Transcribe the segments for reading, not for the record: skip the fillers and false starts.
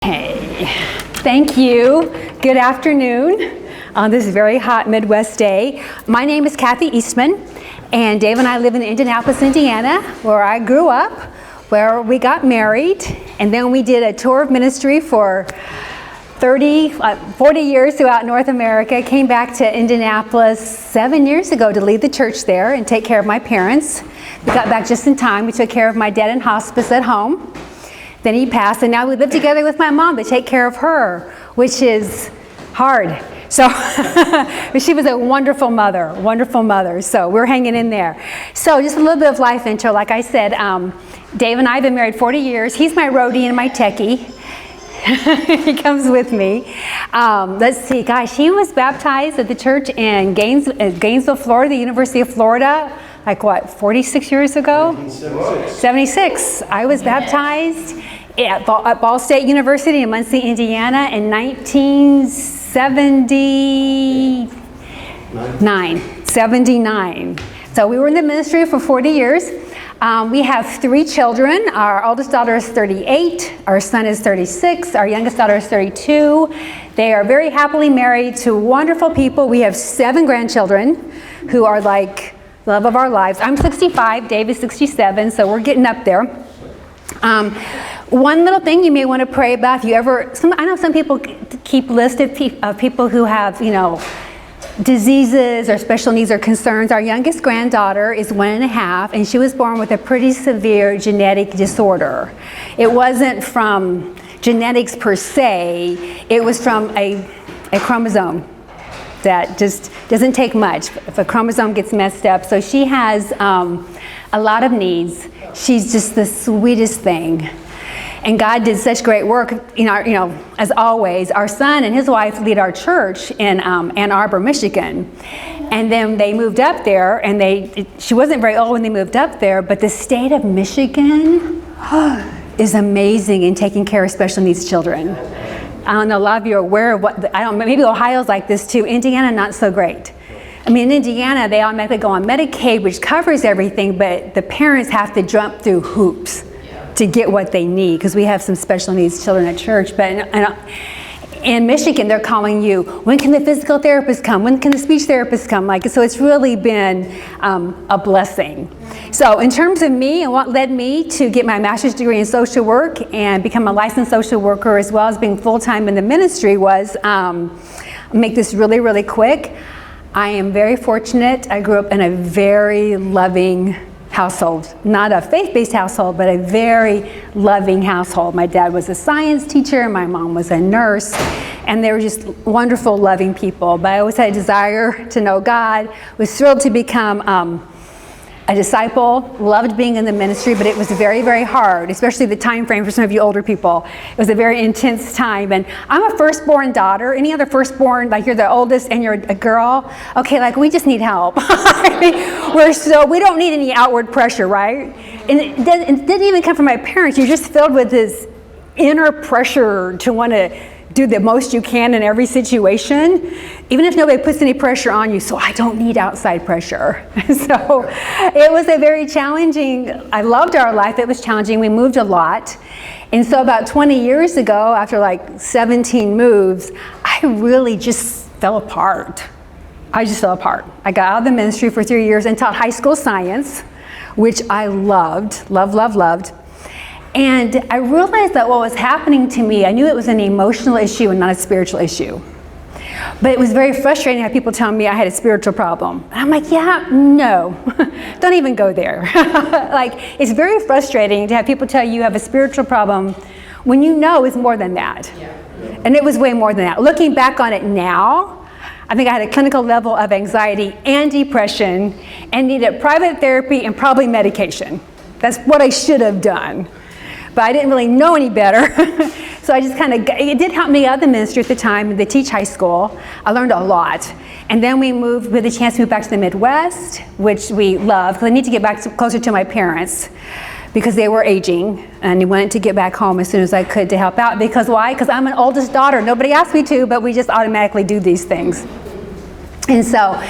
Hey, thank you. Good afternoon on this very hot Midwest day. My name is Kathy Eastman, and Dave and I live in Indianapolis, Indiana, where I grew up, where we got married, and then we did a tour of ministry for 40 years throughout North America. Came back to Indianapolis 7 years ago to lead the church there and take care of my parents. We got back just in time. We took care of my dad in hospice at home. Then he passed, and now we live together with my mom to take care of her, which is hard. So, but she was a wonderful mother. So we're hanging in there. So just a little bit of life intro. Like I said, Dave and I have been married 40 years. He's my roadie and my techie. He comes with me. Let's see, gosh, he was baptized at the church in Gainesville, Florida, the University of Florida, like what, 46 years ago? 76. I was baptized at Ball State University in Muncie, Indiana in 1979. So we were in the ministry for 40 years. We have 3 children. Our oldest daughter is 38. Our son is 36. Our youngest daughter is 32. They are very happily married to wonderful people. We have 7 grandchildren who are like the love of our lives. I'm 65. Dave is 67. So we're getting up there. One little thing you may want to pray about, if you ever, I know some people keep lists of people who have, diseases or special needs or concerns. Our youngest granddaughter is 1.5, and she was born with a pretty severe genetic disorder. It wasn't from genetics per se, it was from a chromosome that just doesn't take much if a chromosome gets messed up. So she has a lot of needs. She's just the sweetest thing. And God did such great work, as always. Our son and his wife lead our church in Ann Arbor, Michigan. And then they moved up there, and she wasn't very old when they moved up there, but the state of Michigan is amazing in taking care of special needs children. I don't know, a lot of you are aware of maybe Ohio's like this too. Indiana, not so great. I mean, in Indiana, they automatically go on Medicaid, which covers everything, but the parents have to jump through hoops to get what they need, because we have some special needs children at church. But in Michigan, they're calling you, when can the physical therapist come? When can the speech therapist come? So it's really been a blessing. So in terms of me and what led me to get my master's degree in social work and become a licensed social worker, as well as being full-time in the ministry, was, make this really, really quick. I am very fortunate. I grew up in a very loving household, not a faith-based household, but a very loving household. My dad was a science teacher, my mom was a nurse, and they were just wonderful, loving people. But I always had a desire to know God, was thrilled to become a disciple, loved being in the ministry, but it was very, very hard, especially the time frame for some of you older people. It was a very intense time. And I'm a firstborn daughter. Any other firstborn, like you're the oldest and you're a girl, okay, we just need help. We don't need any outward pressure, right? And it didn't even come from my parents. You're just filled with this inner pressure to want to do the most you can in every situation, even if nobody puts any pressure on you, so I don't need outside pressure. So it was a very challenging, I loved our life, it was challenging, we moved a lot. And so about 20 years ago, after 17 moves, I really just fell apart. I just fell apart. I got out of the ministry for 3 years and taught high school science, which I loved. And I realized that what was happening to me, I knew it was an emotional issue and not a spiritual issue. But it was very frustrating to have people tell me I had a spiritual problem. And I'm like, yeah, no, don't even go there. It's very frustrating to have people tell you have a spiritual problem when you know it's more than that. Yeah. And it was way more than that. Looking back on it now, I think I had a clinical level of anxiety and depression and needed private therapy and probably medication. That's what I should have done. But I didn't really know any better. So I just it did help me out of the ministry at the time to teach high school. I learned a lot. And then we had the chance to move back to the Midwest, which we loved, because I need to get back closer to my parents because they were aging, and I wanted to get back home as soon as I could to help out. Because why? Because I'm an oldest daughter. Nobody asked me to, but we just automatically do these things. And so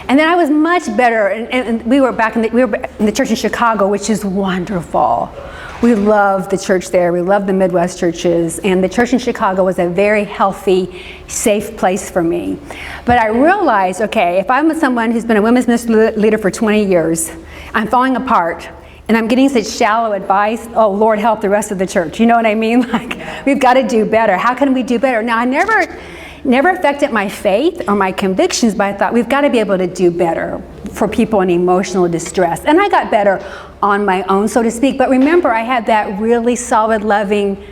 And then I was much better, and we were in the church in Chicago, which is wonderful. We love the church there. We love the Midwest churches. And the church in Chicago was a very healthy, safe place for me. But I realized, okay, if I'm someone who's been a women's ministry leader for 20 years, I'm falling apart, and I'm getting such shallow advice, oh, Lord, help the rest of the church. You know what I mean? Like, we've got to do better. How can we do better? Now, I never affected my faith or my convictions, but I thought we've got to be able to do better for people in emotional distress. And I got better on my own, so to speak. But remember, I had that really solid, loving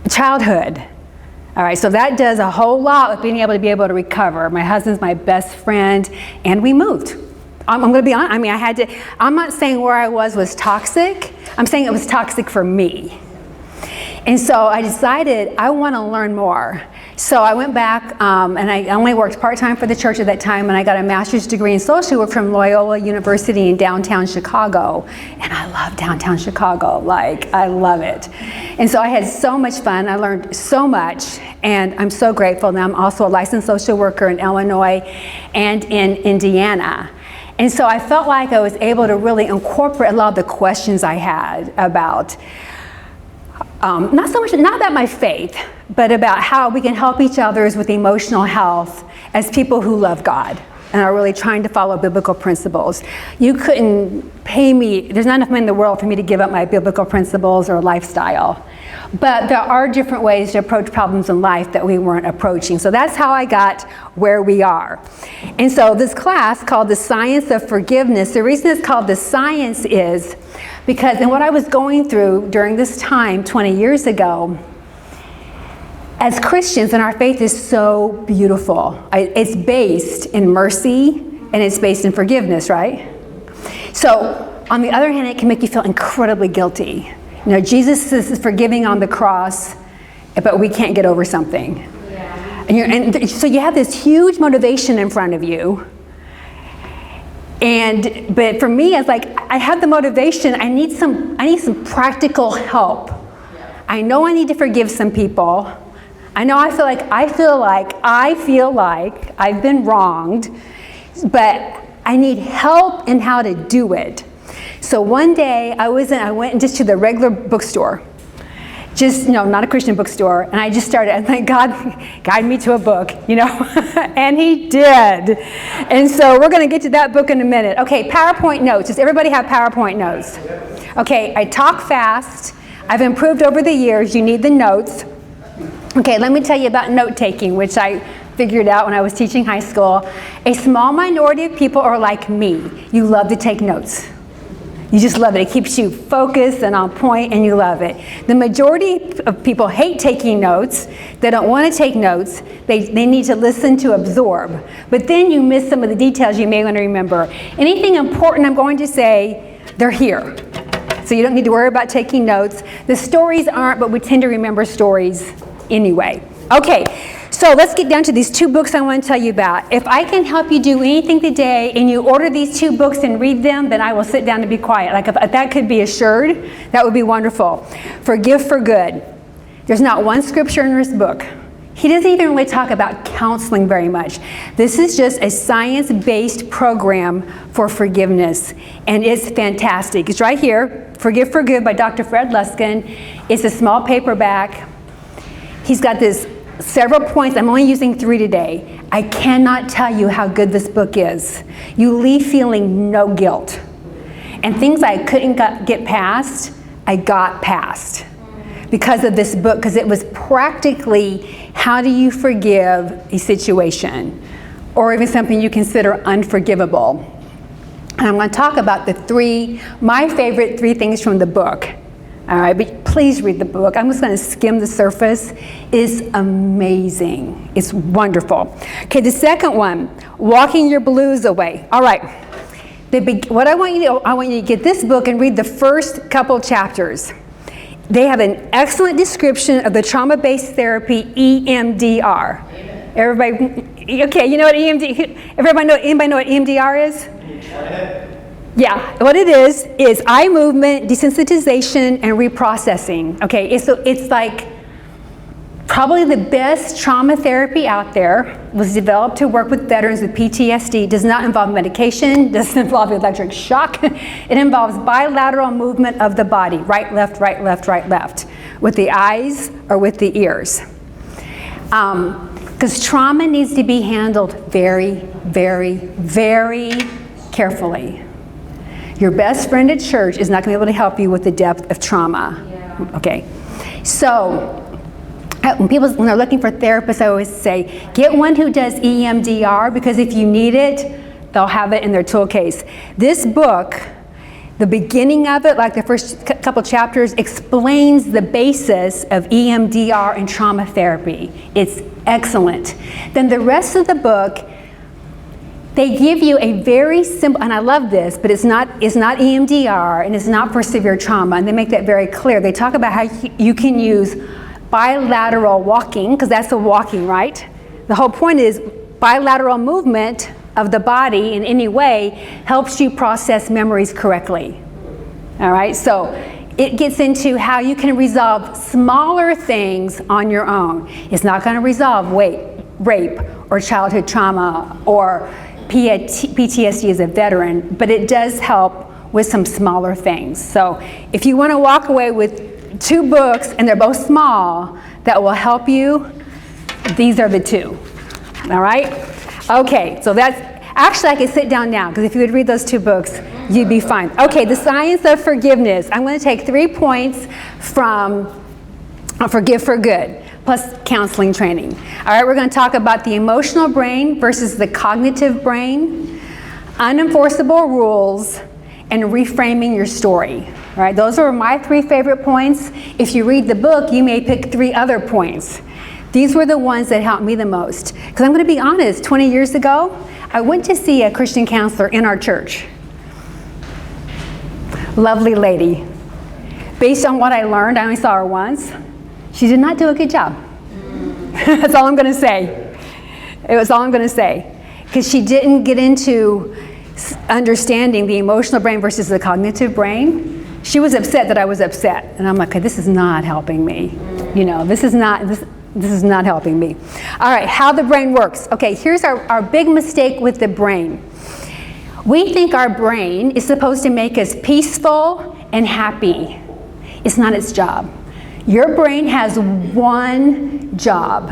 childhood. All right, so that does a whole lot with being able to recover. My husband's my best friend, and we moved. I'm going to be honest. I mean, I'm not saying where I was toxic. I'm saying it was toxic for me. And so I decided I want to learn more. So I went back, and I only worked part-time for the church at that time, and I got a master's degree in social work from Loyola University in downtown Chicago. And I love downtown Chicago. Like, I love it. And so I had so much fun. I learned so much, and I'm so grateful. Now I'm also a licensed social worker in Illinois and in Indiana. And so I felt like I was able to really incorporate a lot of the questions I had about not about my faith, but about how we can help each other with emotional health as people who love God and are really trying to follow biblical principles. You couldn't pay me, there's not enough money in the world for me to give up my biblical principles or lifestyle. But there are different ways to approach problems in life that we weren't approaching. So that's how I got where we are. And so this class called The Science of Forgiveness, the reason it's called The Science is because in what I was going through during this time 20 years ago, as Christians, and our faith is so beautiful. It's based in mercy and it's based in forgiveness, right? So on the other hand, it can make you feel incredibly guilty. You know, Jesus is forgiving on the cross, but we can't get over something. Yeah. And so you have this huge motivation in front of you. But for me, it's like I have the motivation. I need some practical help. Yeah. I know I need to forgive some people. I know I feel like I've been wronged, but I need help in how to do it. So one day I went just to the regular bookstore, not a Christian bookstore, and I just started. I'm like, God, guide me to a book, and He did. And so we're going to get to that book in a minute. Okay, PowerPoint notes. Does everybody have PowerPoint notes? Okay, I talk fast. I've improved over the years. You need the notes. Okay, let me tell you about note taking, which I figured out when I was teaching high school. A small minority of people are like me. You love to take notes. You just love it. It keeps you focused and on point, and you love it. The majority of people hate taking notes. They don't want to take notes. They need to listen to absorb. But then you miss some of the details you may want to remember. Anything important I'm going to say, they're here. So you don't need to worry about taking notes. The stories aren't, but we tend to remember stories anyway. Okay, so let's get down to these two books I want to tell you about. If I can help you do anything today and you order these two books and read them, then I will sit down and be quiet. Like if that could be assured, that would be wonderful. Forgive for Good. There's not one scripture in this book. He doesn't even really talk about counseling very much. This is just a science-based program for forgiveness, and it's fantastic. It's right here, Forgive for Good by Dr. Fred Luskin. It's a small paperback. He's got this several points. I'm only using 3 today. I cannot tell you how good this book is. You leave feeling no guilt. And things I couldn't get past, I got past because of this book, because it was practically how do you forgive a situation or even something you consider unforgivable. And I'm going to talk about my favorite 3 things from the book. All right, but please read the book. I'm just going to skim the surface. It's amazing. It's wonderful. Okay, the second one, Walking Your Blues Away. All right, what I want you to get this book and read the first couple chapters. They have an excellent description of the trauma-based therapy, EMDR. Amen. Everybody, okay, you know what anybody know what EMDR is? Yeah, what it is eye movement, desensitization, and reprocessing. Okay, it's like Probably the best trauma therapy out there was developed to work with veterans with PTSD. It does not involve medication, doesn't involve electric shock. It involves bilateral movement of the body, right, left, right, left, right, left, with the eyes or with the ears. Because trauma needs to be handled very, very, very carefully. Your best friend at church is not going to be able to help you with the depth of trauma. Yeah. Okay, so when they're looking for therapists, I always say, get one who does EMDR, because if you need it, they'll have it in their tool case. This book, the beginning of it, like the first couple chapters, explains the basis of EMDR and trauma therapy. It's excellent. Then the rest of the book, they give you a very simple, and I love this, but it's not EMDR and it's not for severe trauma, and they make that very clear. They talk about how you can use bilateral walking, because that's the walking, right? The whole point is bilateral movement of the body in any way helps you process memories correctly. All right, so it gets into how you can resolve smaller things on your own. It's not going to resolve rape or childhood trauma or PTSD as a veteran, but it does help with some smaller things. So if you want to walk away with 2 books, and they're both small, that will help you, these are the 2. All right? Okay, so that's, actually I could sit down now, because if you would read those 2 books, you'd be fine. Okay, the science of forgiveness. I'm going to take 3 points from Forgive for Good, plus counseling training. All right, we're going to talk about the emotional brain versus the cognitive brain, unenforceable rules, and reframing your story. All right, those are my 3 favorite points. If you read the book, you may pick 3 other points. These were the ones that helped me the most. Because I'm going to be honest, 20 years ago, I went to see a Christian counselor in our church. Lovely lady. Based on what I learned, I only saw her once. She did not do a good job. That's all I'm going to say. It was all I'm going to say. Because she didn't get into understanding the emotional brain versus the cognitive brain. She was upset that I was upset, and I'm like, okay, this is not helping me. You know, this is not helping me. All right, how the brain works. Okay, here's our big mistake with the brain. We think our brain is supposed to make us peaceful and happy. It's not its job. Your brain has one job,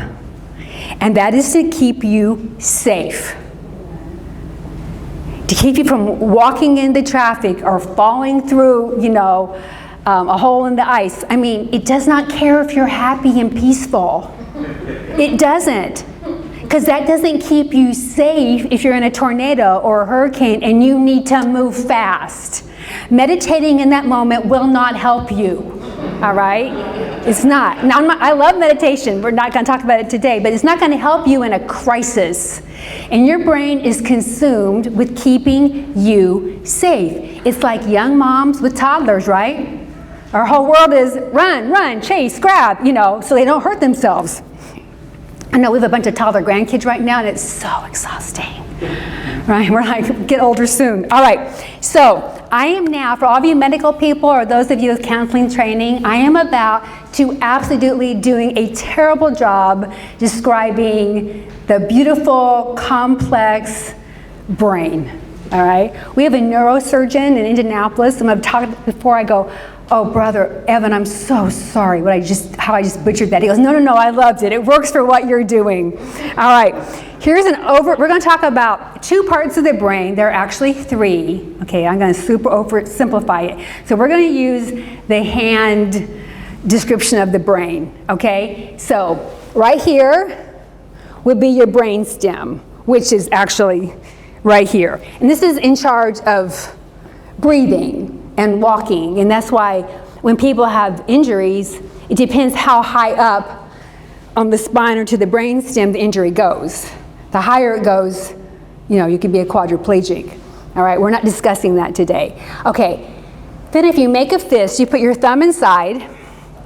and that is to keep you safe. To keep you from walking into traffic or falling through, a hole in the ice. I mean, it does not care if you're happy and peaceful. It doesn't. Because that doesn't keep you safe if you're in a tornado or a hurricane and you need to move fast. Meditating in that moment will not help you. All right? It's not. Now, I love meditation. We're not going to talk about it today, but it's not going to help you in a crisis. And your brain is consumed with keeping you safe. It's like young moms with toddlers, right? Our whole world is run, chase, grab, so they don't hurt themselves. I know we have a bunch of toddler grandkids right now, and it's so exhausting. Right? We're like, get older soon. All right. So I am now, for all of you medical people or those of you with counseling training, I am about to absolutely doing a terrible job describing the beautiful, complex brain. All right? We have a neurosurgeon in Indianapolis. I'm going to talk before I go, oh, Brother Evan, I'm so sorry how I just butchered that. He goes, no, I loved it. It works for what you're doing. All right. Here's we're going to talk about 2 parts of the brain. There are actually 3. Okay, I'm going to oversimplify it. So we're going to use the hand description of the brain. Okay? So right here would be your brain stem, which is actually right here. And this is in charge of breathing and walking, and that's why when people have injuries, it depends how high up on the spine or to the brain stem the injury goes. The higher it goes, you can be a quadriplegic. All right, we're not discussing that today. Okay, then if you make a fist, you put your thumb inside.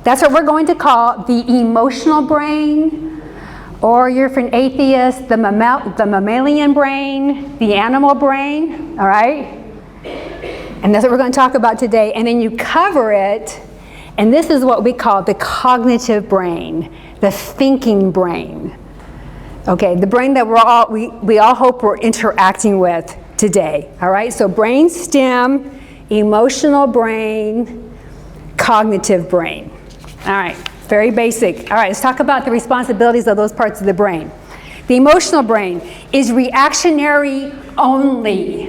That's what we're going to call the emotional brain, or you're an atheist, the mammalian brain, the animal brain, all right? And that's what we're going to talk about today. And then you cover it, and this is what we call the cognitive brain. the thinking brain. Okay, the brain that we all hope we're interacting with today. All right, so brain stem, emotional brain, cognitive brain. All right, very basic. All right, let's talk about the responsibilities of those parts of the brain. The emotional brain is reactionary only.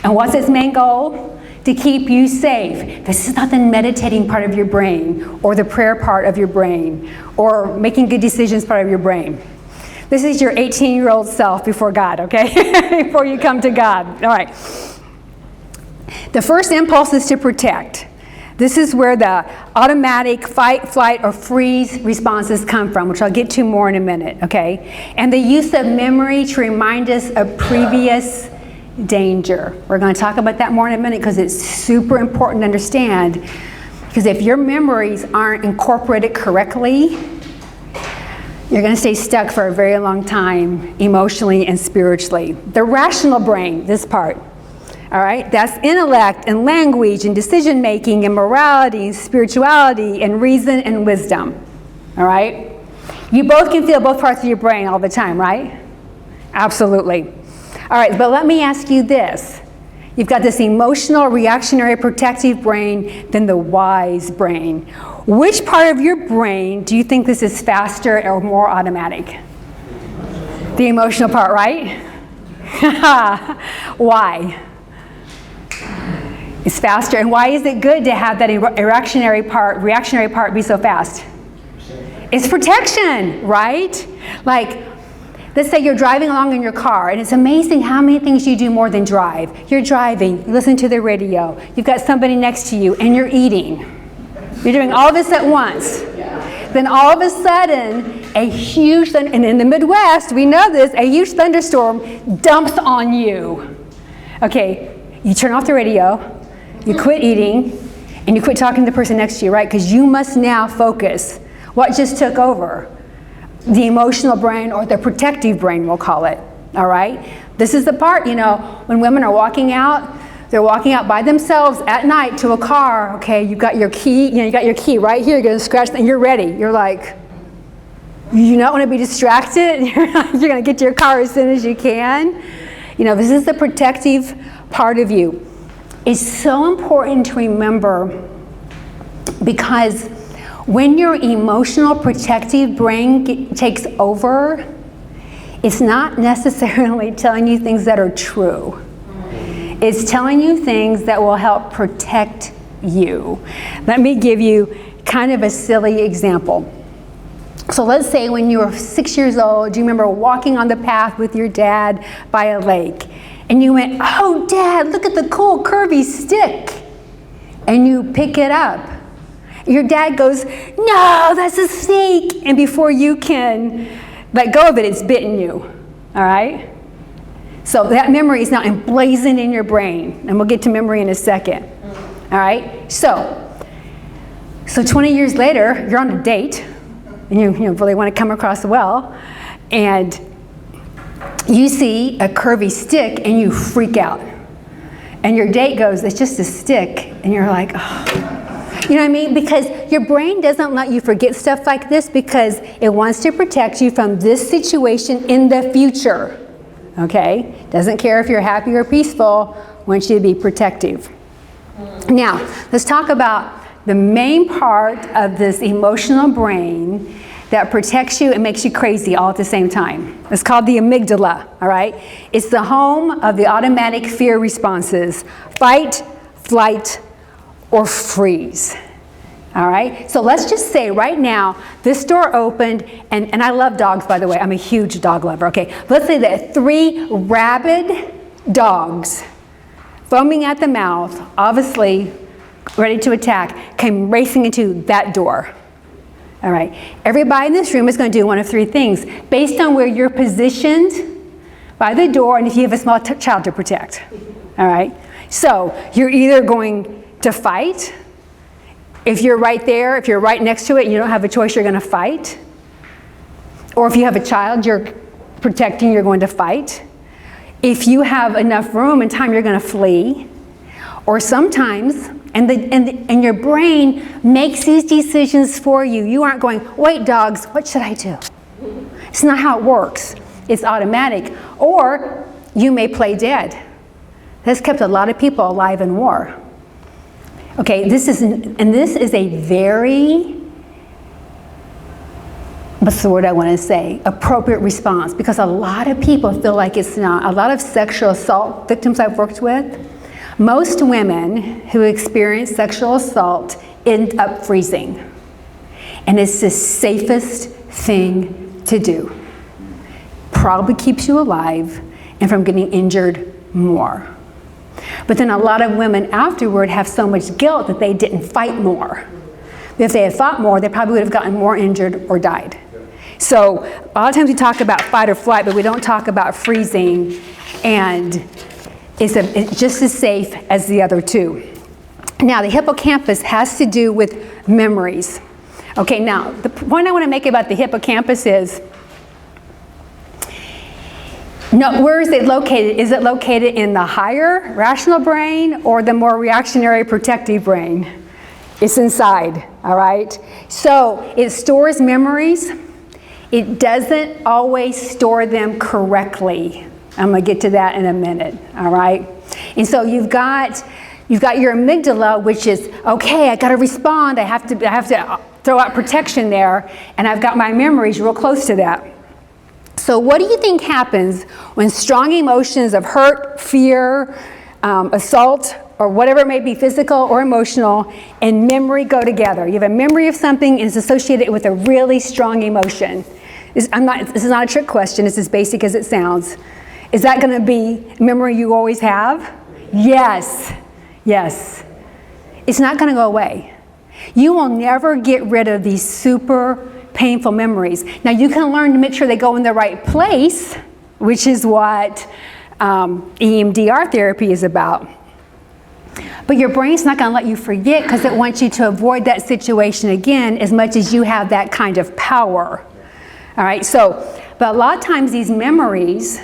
And what's its main goal? To keep you safe. This is not the meditating part of your brain, or the prayer part of your brain, or making good decisions part of your brain. This is your 18-year-old self before God, okay? Before you come to God. All right. The first impulse is to protect. This is where the automatic fight, flight, or freeze responses come from, which I'll get to more in a minute, okay? And the use of memory to remind us of previous danger. We're going to talk about that more in a minute because it's super important to understand. Because if your memories aren't incorporated correctly, you're going to stay stuck for a very long time, emotionally and spiritually. The rational brain, this part. All right, that's intellect and language and decision making and morality and spirituality and reason and wisdom. All right, you both can feel both parts of your brain all the time, right? Absolutely. All right, but let me ask you this. You've got this emotional, reactionary, protective brain, then the wise brain. Which part of your brain do you think this is faster or more automatic? The emotional part, right? Why? It's faster. And why is it good to have that reactionary part be so fast? It's protection, right? Like, let's say you're driving along in your car, and it's amazing how many things you do more than drive. You're driving, you listen to the radio, you've got somebody next to you, and you're eating. You're doing all this at once. Then all of a sudden, and in the Midwest, we know this, a huge thunderstorm dumps on you. Okay, you turn off the radio, you quit eating, and you quit talking to the person next to you, right? Because you must now focus. What just took over? The emotional brain, or the protective brain, we'll call it. All right? This is the part, when women are walking out, they're walking out by themselves at night to a car. Okay, you've got your key, you got your key right here, you're going to scratch, and you're ready. You're like, you don't want to be distracted. You're going to get to your car as soon as you can. This is the protective part of you. It's so important to remember, because when your emotional protective brain takes over, it's not necessarily telling you things that are true. It's telling you things that will help protect you. Let me give you kind of a silly example. So let's say when you were 6 years old, you remember walking on the path with your dad by a lake. And you went, "Oh, Dad, look at the cool curvy stick." And you pick it up. Your dad goes, "No, that's a snake." And before you can let go of it, it's bitten you. All right? So that memory is now emblazoned in your brain. And we'll get to memory in a second. All right? So 20 years later, you're on a date. And you really want to come across well. And you see a curvy stick and you freak out. And your date goes, "It's just a stick." And you're like, "Oh." You know what I mean? Because your brain doesn't let you forget stuff like this because it wants to protect you from this situation in the future. Okay? Doesn't care if you're happy or peaceful, wants you to be protective. Now, let's talk about the main part of this emotional brain that protects you and makes you crazy all at the same time. It's called the amygdala, all right? It's the home of the automatic fear responses: fight, flight, or freeze. All right? So let's just say right now, this door opened, and I love dogs, by the way. I'm a huge dog lover, okay? Let's say that 3 rabid dogs, foaming at the mouth, obviously ready to attack, came racing into that door. All right, everybody in this room is going to do one of 3 things based on where you're positioned by the door and if you have a small child to protect. All right, so you're either going to fight. If you're right there, if you're right next to it and you don't have a choice, you're going to fight. Or if you have a child you're protecting, you're going to fight. If you have enough room and time, you're going to flee. Or sometimes, And your brain makes these decisions for you. You aren't going, wait, dogs, what should I do? It's not how it works. It's automatic. Or you may play dead. That's kept a lot of people alive in war. Okay, this is a very, what's the word I want to say, appropriate response, because a lot of people feel like it's not. A lot of sexual assault victims I've worked with, most women who experience sexual assault end up freezing. And it's the safest thing to do. Probably keeps you alive and from getting injured more. But then a lot of women afterward have so much guilt that they didn't fight more. If they had fought more, they probably would have gotten more injured or died. So a lot of times we talk about fight or flight, but we don't talk about freezing, and it's just as safe as the other two. Now, the hippocampus has to do with memories. Okay, now, the point I want to make about the hippocampus is, no, where is it located? Is it located in the higher rational brain or the more reactionary protective brain? It's inside, all right? So it stores memories. It doesn't always store them correctly. I'm going to get to that in a minute, all right? And so you've got your amygdala, which is, okay, I got to respond. I have to throw out protection there, and I've got my memories real close to that. So what do you think happens when strong emotions of hurt, fear, assault, or whatever it may be, physical or emotional, and memory go together? You have a memory of something and it's associated with a really strong emotion. This is not a trick question. It's as basic as it sounds. Is that going to be a memory you always have? Yes. Yes. It's not going to go away. You will never get rid of these super painful memories. Now, you can learn to make sure they go in the right place, which is what EMDR therapy is about. But your brain's not going to let you forget because it wants you to avoid that situation again as much as you have that kind of power. All right, but a lot of times these memories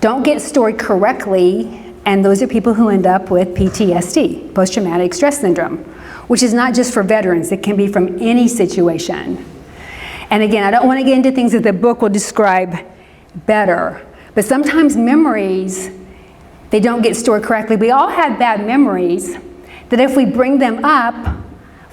don't get stored correctly, and those are people who end up with PTSD, post-traumatic stress syndrome, which is not just for veterans. It can be from any situation. And again, I don't want to get into things that the book will describe better, but sometimes memories, they don't get stored correctly. We all have bad memories that if we bring them up,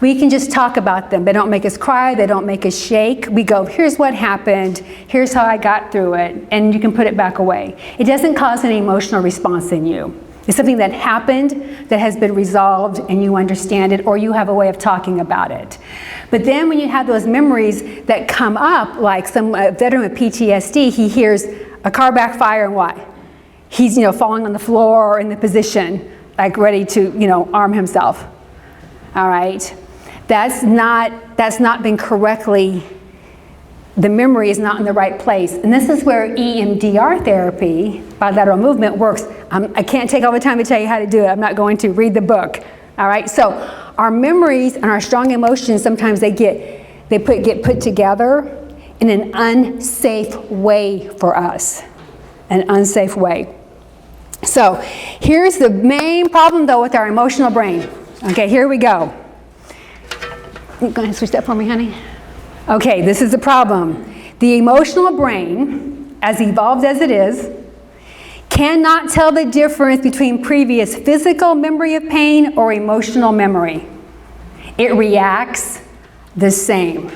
we can just talk about them. They don't make us cry, they don't make us shake. We go, here's what happened, here's how I got through it, and you can put it back away. It doesn't cause an emotional response in you. It's something that happened, that has been resolved, and you understand it, or you have a way of talking about it. But then when you have those memories that come up, like some veteran with PTSD, he hears a car backfire and what? He's falling on the floor or in the position, like ready to arm himself. All right? That's not been correctly, the memory is not in the right place. And this is where EMDR therapy, bilateral movement, works. I can't take all the time to tell you how to do it. I'm not going to. Read the book. All right? So our memories and our strong emotions, sometimes they get put together in an unsafe way for us. An unsafe way. So here's the main problem, though, with our emotional brain. Okay, here we go. You going to switch that for me, honey? Okay, this is the problem. The emotional brain, as evolved as it is, cannot tell the difference between previous physical memory of pain or emotional memory. It reacts the same.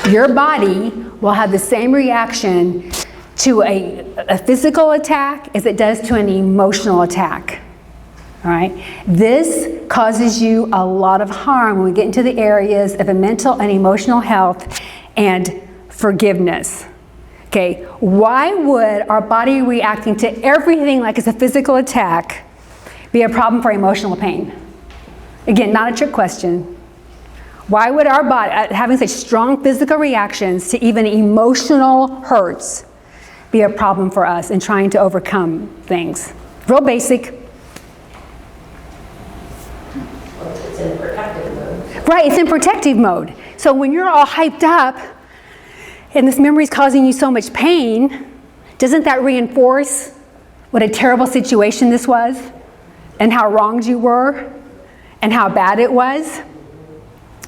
Your body will have the same reaction to a physical attack as it does to an emotional attack. All right? This causes you a lot of harm when we get into the areas of mental and emotional health and forgiveness. Okay, why would our body reacting to everything like it's a physical attack be a problem for emotional pain? Again, not a trick question. Why would our body, having such strong physical reactions to even emotional hurts, be a problem for us in trying to overcome things? Real basic. It's in protective mode. Right, it's in protective mode. So when you're all hyped up and this memory is causing you so much pain, doesn't that reinforce what a terrible situation this was and how wronged you were and how bad it was.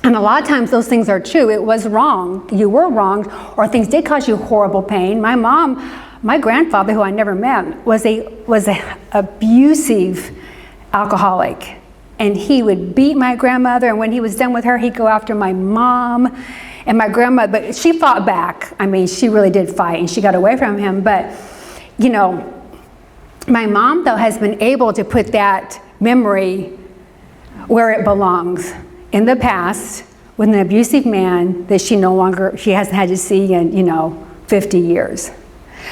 And a lot of times those things are true. It was wrong. You were wronged, or things did cause you horrible pain. My grandfather, who I never met, was a abusive alcoholic. And he would beat my grandmother, and when he was done with her, he'd go after my mom and my grandmother. But she fought back. I mean, she really did fight, and she got away from him. But, you know, my mom, though, has been able to put that memory where it belongs, in the past, with an abusive man that she hasn't had to see in, 50 years.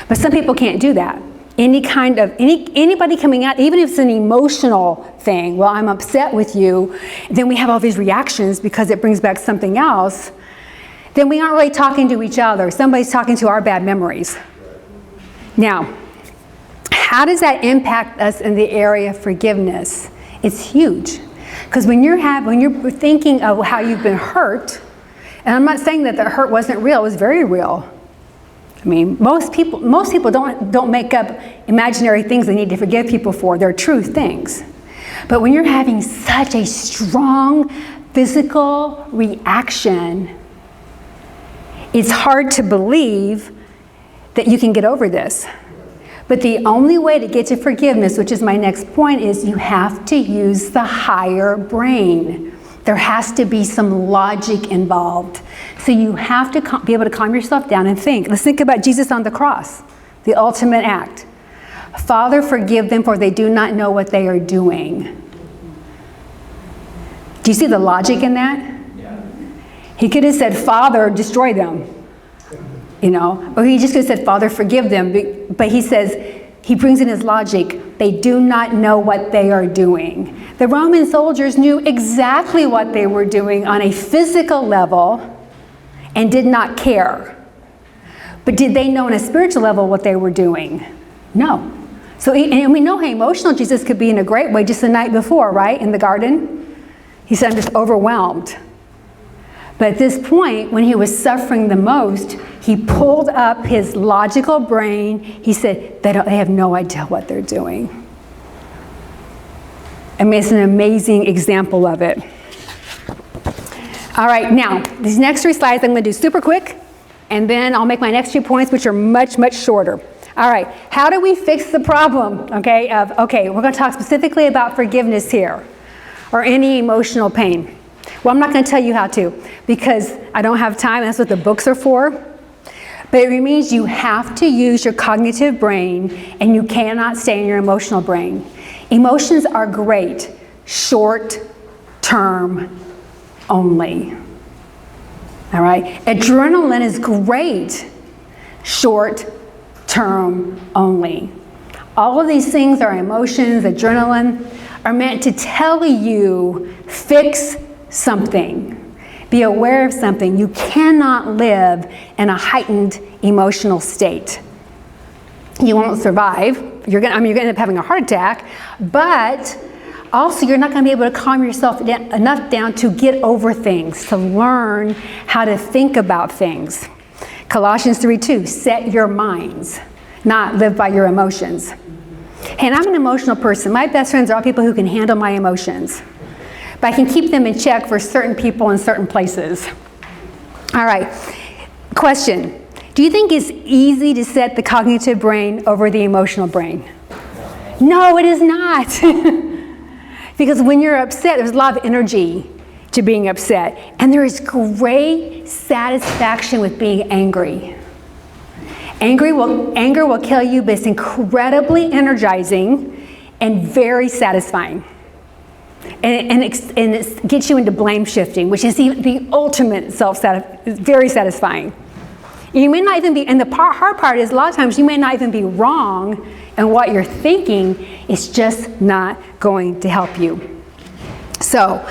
But some people can't do that. Anybody coming out, even if it's an emotional thing, well, I'm upset with you, then we have all these reactions because it brings back something else, then we aren't really talking to each other. Somebody's talking to our bad memories. Now, how does that impact us in the area of forgiveness? It's huge. Because when you're thinking of how you've been hurt, and I'm not saying that the hurt wasn't real, it was very real. I mean, most people don't make up imaginary things they need to forgive people for. They're true things. But when you're having such a strong physical reaction, it's hard to believe that you can get over this. But the only way to get to forgiveness, which is my next point, is you have to use the higher brain. There has to be some logic involved. So you have to be able to calm yourself down and think. Let's think about Jesus on the cross, the ultimate act. Father, forgive them, for they do not know what they are doing. Do you see the logic in that? Yeah. He could have said, Father, destroy them. Or he just could have said, Father, forgive them. But he brings in his logic. They do not know what they are doing. The Roman soldiers knew exactly what they were doing on a physical level and did not care. But did they know on a spiritual level what they were doing? No. So, and we know how emotional Jesus could be in a great way just the night before, right? In the garden. He said, I'm just overwhelmed. But at this point, when he was suffering the most, he pulled up his logical brain. He said, they have no idea what they're doing. I mean, it's an amazing example of it. All right, now, these next 3 slides I'm going to do super quick, and then I'll make my next 2 points, which are much, much shorter. All right, how do we fix the problem, okay, we're going to talk specifically about forgiveness here, or any emotional pain. Well, I'm not going to tell you how to, because I don't have time. That's what the books are for. But it means you have to use your cognitive brain, and you cannot stay in your emotional brain. Emotions are great, short-term only. All right? Adrenaline is great, short-term only. All of these things are emotions, adrenaline, are meant to tell you, fix something. Be aware of something. You cannot live in a heightened emotional state. You won't survive. You're going to end up having a heart attack, but also you're not going to be able to calm yourself enough down to get over things, to learn how to think about things. Colossians 3:2, set your minds, not live by your emotions. And I'm an emotional person. My best friends are all people who can handle my emotions. But I can keep them in check for certain people in certain places. All right, question. Do you think it's easy to set the cognitive brain over the emotional brain? No, it is not. Because when you're upset, there's a lot of energy to being upset. And there is great satisfaction with being angry. Anger will kill you, but it's incredibly energizing and very satisfying. And it gets you into blame shifting, which is the ultimate very satisfying. You may not even be, and the hard part is a lot of times you may not even be wrong in what you're thinking. It's just not going to help you. So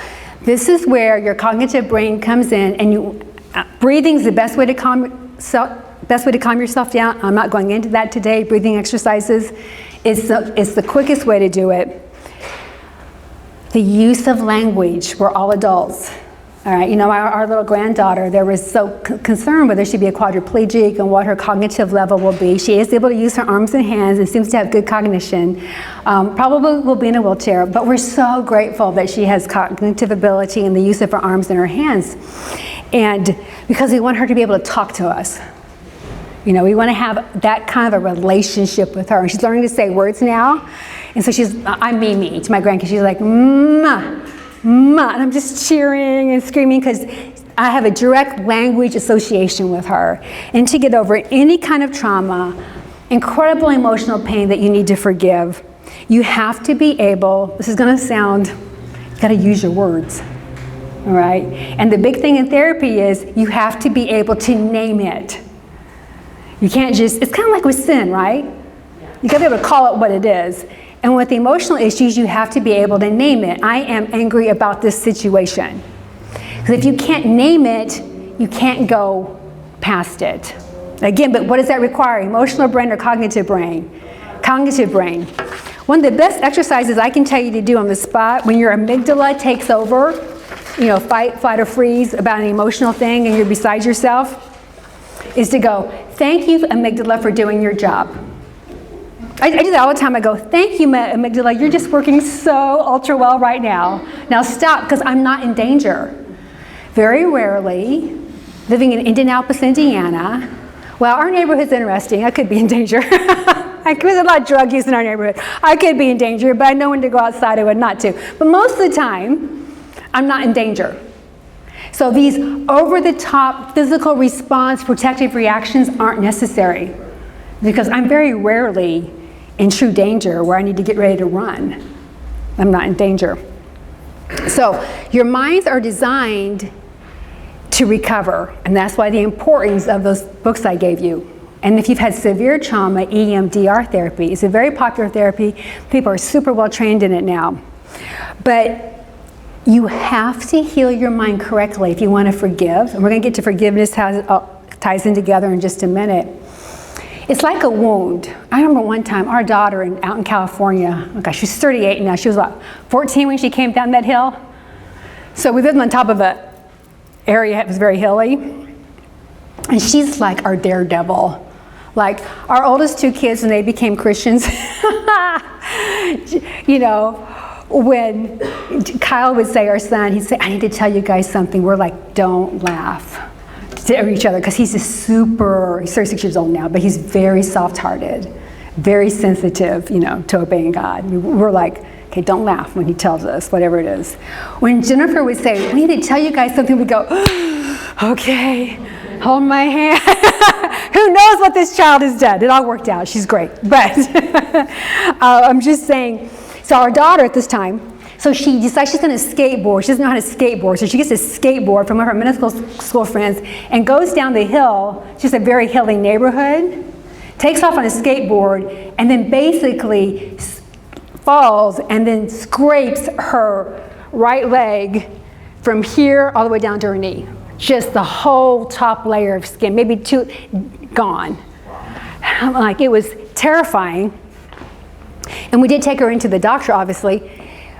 this is where your cognitive brain comes in, and breathing is the best way to calm yourself down. I'm not going into that today. Breathing exercises is the quickest way to do it. The use of language. We're all adults. All right, our little granddaughter, they were so concerned whether she'd be a quadriplegic and what her cognitive level will be. She is able to use her arms and hands and seems to have good cognition. Probably will be in a wheelchair, but we're so grateful that she has cognitive ability and the use of her arms and her hands. And because we want her to be able to talk to us. We want to have that kind of a relationship with her. And she's learning to say words now. And so I'm Mimi to my grandkids. She's like, Ma. Ma, and I'm just cheering and screaming because I have a direct language association with her. And to get over any kind of trauma, incredible emotional pain that you need to forgive, you have to be able, this is going to sound, you got to use your words, all right? And the big thing in therapy is you have to be able to name it. You can't just, it's kind of like with sin, right? You got to be able to call it what it is. And with emotional issues, you have to be able to name it. I am angry about this situation. Because if you can't name it, you can't go past it. Again, but what does that require? Emotional brain or cognitive brain? Cognitive brain. One of the best exercises I can tell you to do on the spot when your amygdala takes over, fight, flight, or freeze about an emotional thing and you're beside yourself, is to go, thank you, amygdala, for doing your job. I do that all the time. I go, thank you, amygdala. You're just working so ultra well right now. Now stop, because I'm not in danger. Very rarely, living in Indianapolis, Indiana, well, our neighborhood's interesting. I could be in danger. There's a lot of drug use in our neighborhood. I could be in danger, but I know when to go outside and when not to. But most of the time, I'm not in danger. So these over-the-top physical response protective reactions aren't necessary because I'm very rarely in true danger where I need to get ready to run. I'm not in danger. So your minds are designed to recover, and that's why the importance of those books I gave you. And if you've had severe trauma, EMDR therapy is a very popular therapy. People are super well trained in it now. But you have to heal your mind correctly if you want to forgive. And we're going to get to forgiveness, how it ties in together in just a minute. It's like a wound. I remember one time our daughter out in California, oh gosh, she's 38 now. She was about 14 when she came down that hill. So we lived on top of an area that was very hilly. And she's like our daredevil. Like our oldest two kids, when they became Christians, when Kyle would say, our son, he'd say, I need to tell you guys something. We're like, don't laugh to each other, because he's he's 36 years old now, but he's very soft-hearted, very sensitive, to obeying God. We're like, okay, don't laugh when he tells us, whatever it is. When Jennifer would say, we need to tell you guys something, we'd go, okay, hold my hand. Who knows what this child has done? It all worked out. She's great. But I'm just saying, so our daughter at this time, so she decides she's going to skateboard. She doesn't know how to skateboard, so she gets a skateboard from one of her middle school friends and goes down the hill. It's just a very hilly neighborhood, takes off on a skateboard, and then basically falls and then scrapes her right leg from here all the way down to her knee. Just the whole top layer of skin, maybe two, gone. Like, it was terrifying. And we did take her into the doctor, obviously.